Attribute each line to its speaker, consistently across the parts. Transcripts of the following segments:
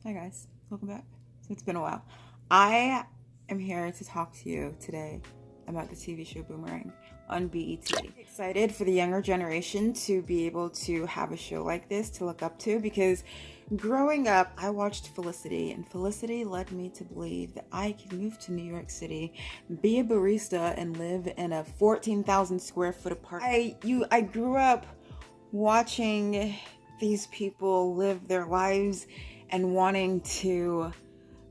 Speaker 1: Hi guys, welcome back. So it's been a while. I am here to talk to you today about the TV show Boomerang on BET. Excited for the younger generation to be able to have a show like this to look up to, because growing up I watched Felicity, and Felicity led me to believe that I could move to New York City, be a barista, and live in a 14,000 square foot apartment. I grew up watching these people live their lives and wanting to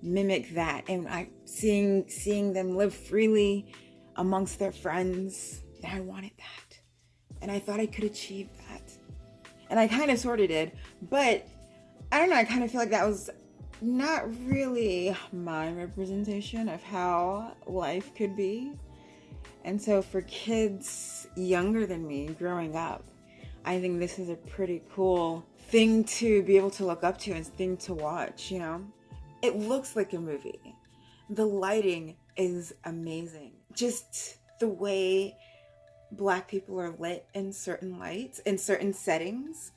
Speaker 1: mimic that, and seeing them live freely amongst their friends. And I wanted that, and I thought I could achieve that, and I kind of sort of did, but I don't know, I kind of feel like that was not really my representation of how life could be. And so for kids younger than me growing up, I think this is a pretty cool thing to be able to look up to and thing to watch, you know? It looks like a movie. The lighting is amazing. Just the way Black people are lit in certain lights, in certain settings,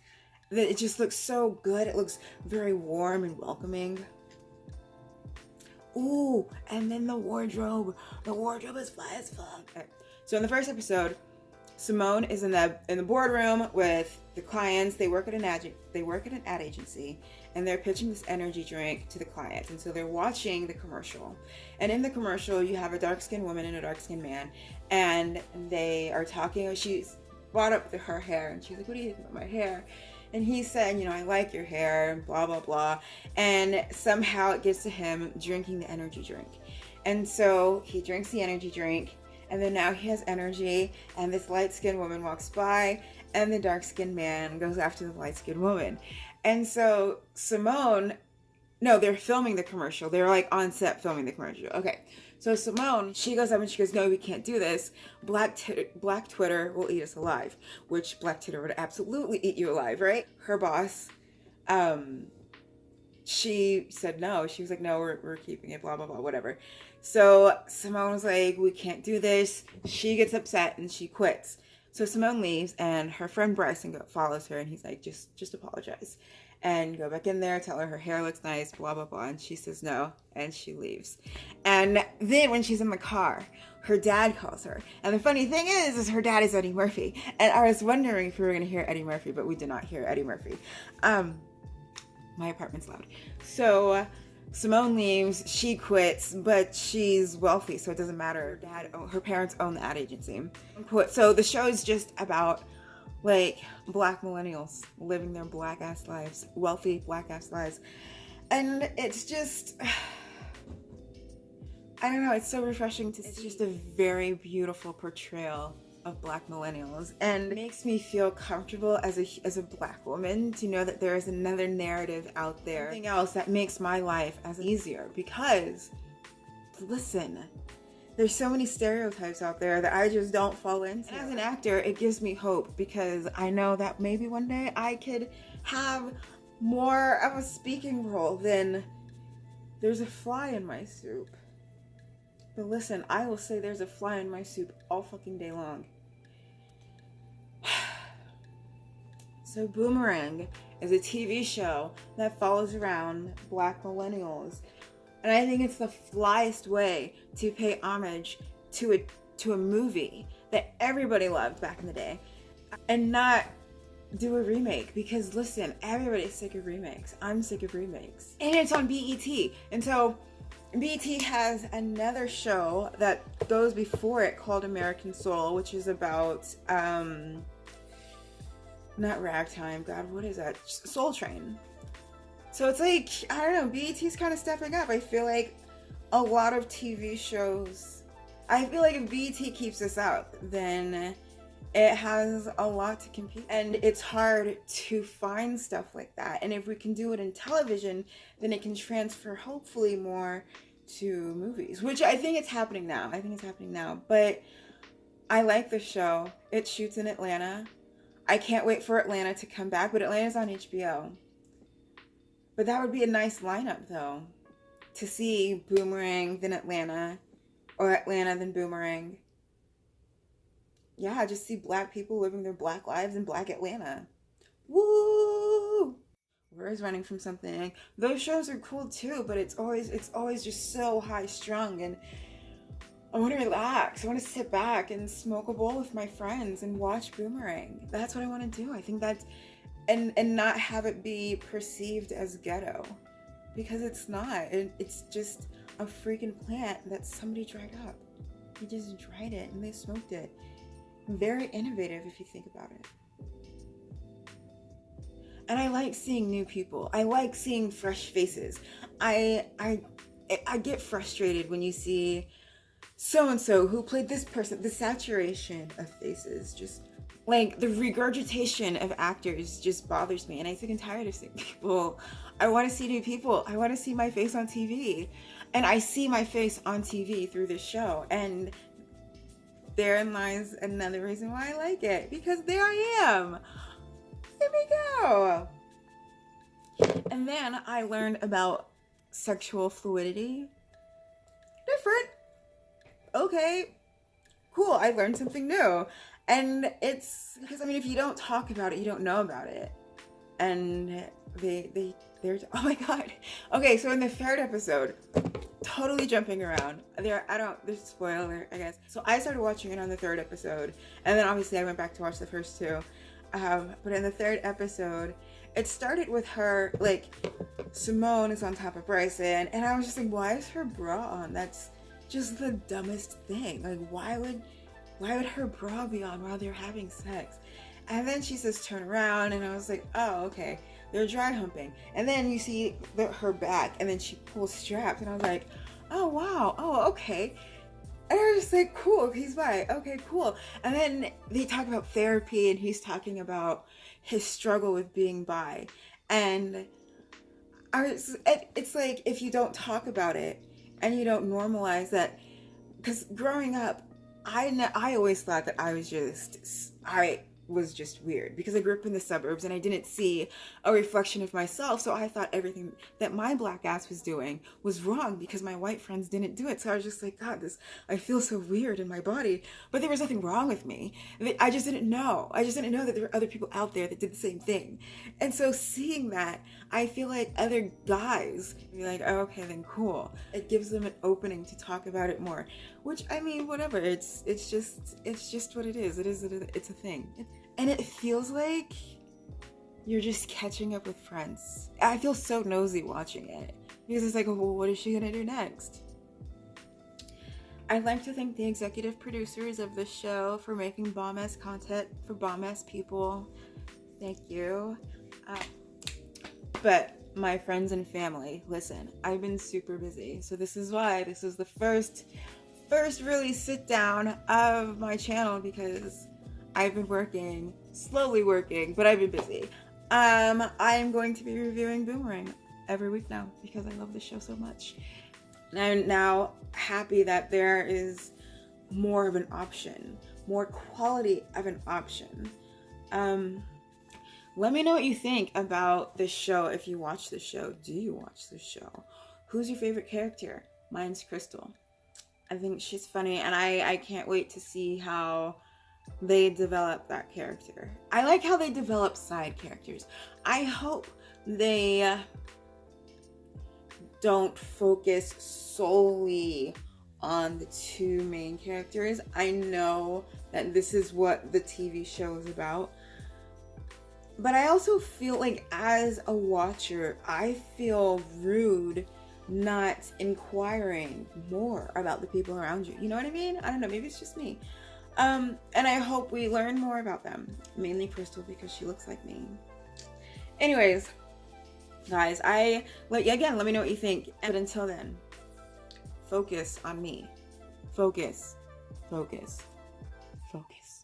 Speaker 1: that it just looks so good. It looks very warm and welcoming. Ooh, and then the wardrobe. The wardrobe is fly as fuck. Okay. So in the first episode, Simone is in the boardroom with the clients. They work at an ad agency, and they're pitching this energy drink to the clients. And so they're watching the commercial. And in the commercial, you have a dark-skinned woman and a dark-skinned man, and they are talking. She's brought up her hair, and she's like, "What do you think about my hair?" And he said, "I like your hair, blah, blah, blah." And somehow it gets to him drinking the energy drink. And so he drinks the energy drink, and then now he has energy, and this light-skinned woman walks by, and the dark-skinned man goes after the light-skinned woman. And so they're filming the commercial. They're like on set filming the commercial. Okay, so Simone, she goes up and she goes, "No, we can't do this. Black Twitter will eat us alive," which Black Twitter would absolutely eat you alive, right? Her boss, she said no. She was like, "No, we're keeping it, blah, blah, blah, whatever." So Simone was like, "We can't do this." She gets upset and she quits. So Simone leaves, and her friend Bryson follows her, and he's like, just apologize and go back in there, tell her hair looks nice, blah, blah, blah. And she says no, and she leaves. And then when she's in the car, her dad calls her. And the funny thing is her dad is Eddie Murphy. And I was wondering if we were going to hear Eddie Murphy, but we did not hear Eddie Murphy. My apartment's loud. So Simone leaves, she quits, but she's wealthy, so it doesn't matter. Her parents own the ad agency. So the show is just about like Black millennials living their Black ass lives, wealthy Black ass lives. And it's just, I don't know, it's so refreshing to see. It's just a very beautiful portrayal of Black millennials, and it makes me feel comfortable as a Black woman to know that there is another narrative out there, something else that makes my life as easier. Because listen, there's so many stereotypes out there that I just don't fall into. And as an actor, it gives me hope, because I know that maybe one day I could have more of a speaking role than "there's a fly in my soup." But listen, I will say "there's a fly in my soup" all fucking day long. So Boomerang is a TV show that follows around Black millennials. And I think it's the flyest way to pay homage to a movie that everybody loved back in the day, and not do a remake. Because listen, everybody's sick of remakes. I'm sick of remakes. And it's on BET. And so BET has another show that goes before it called American Soul, which is about, not Ragtime, God, what is that? Soul Train. So it's like, I don't know, BET's kind of stepping up. I feel like a lot of TV shows, I feel like if BET keeps this up, then it has a lot to compete. And it's hard to find stuff like that. And if we can do it in television, then it can transfer hopefully more to movies, which I think it's happening now. But I like the show. It shoots in Atlanta. I can't wait for Atlanta to come back, but Atlanta's on HBO. But that would be a nice lineup, though, to see Boomerang, then Atlanta, or Atlanta, then Boomerang. Yeah, just see Black people living their Black lives in Black Atlanta. Woo! is running from something. Those shows are cool too, but it's always just so high strung, and I want to relax. I want to sit back and smoke a bowl with my friends and watch Boomerang. That's what I want to do. I think that's, and not have it be perceived as ghetto, because it's not. It's just a freaking plant that somebody dried up. They just dried it and they smoked it. Very innovative if you think about it. And I like seeing new people. I like seeing fresh faces. I get frustrated when you see so-and-so who played this person. The saturation of faces, just like the regurgitation of actors, just bothers me. And I'm sick and tired of seeing people. I want to see new people. I want to see my face on TV. And I see my face on TV through this show. And therein lies another reason why I like it. Because there I am. Here we go. And then I learned about sexual fluidity. Different. Okay. Cool. I learned something new. And it's because, I mean, if you don't talk about it, you don't know about it. And they're, oh my God. Okay, so in the third episode, totally jumping around. There's a spoiler, I guess. So I started watching it on the third episode. And then obviously I went back to watch the first two. But in the third episode, it started with her, like, Simone is on top of Bryson, and I was just like, why is her bra on? That's just the dumbest thing. Like, why would her bra be on while they're having sex? And then she says, turn around, and I was like, oh, okay, they're dry humping. And then you see her back, and then she pulls straps, and I was like, oh, wow, oh, okay. And I was just like, cool, he's bi. Okay, cool. And then they talk about therapy, and he's talking about his struggle with being bi. And it's like, if you don't talk about it and you don't normalize that, because growing up, I always thought that I was just weird because I grew up in the suburbs and I didn't see a reflection of myself. So I thought everything that my black ass was doing was wrong because my white friends didn't do it. So I was just like, God, I feel so weird in my body, but there was nothing wrong with me. I just didn't know. I just didn't know that there were other people out there that did the same thing. And so seeing that, I feel like other guys be like, oh, okay, then cool. It gives them an opening to talk about it more, which, I mean, whatever. It's just what it is. It's a thing. And it feels like you're just catching up with friends. I feel so nosy watching it because it's like, well, what is she gonna do next? I'd like to thank the executive producers of the show for making bomb-ass content for bomb-ass people. Thank you. But my friends and family, listen, I've been super busy. So this is why this is the first really sit down of my channel, because I've been slowly working, but I've been busy. I'm going to be reviewing Boomerang every week now because I love the show so much. And I'm now happy that there is more of an option, more quality of an option. Let me know what you think about this show if you watch the show. Do you watch the show? Who's your favorite character? Mine's Crystal. I think she's funny, and I can't wait to see how they develop that character. I like how they develop side characters. I hope they don't focus solely on the two main characters. I know that this is what the TV show is about, but I also feel like as a watcher, I feel rude not inquiring more about the people around you. You know what I mean? I don't know, maybe it's just me. And I hope we learn more about them. Mainly Crystal, because she looks like me. Anyways, guys, let me know what you think. But until then, focus on me. Focus. Focus. Focus.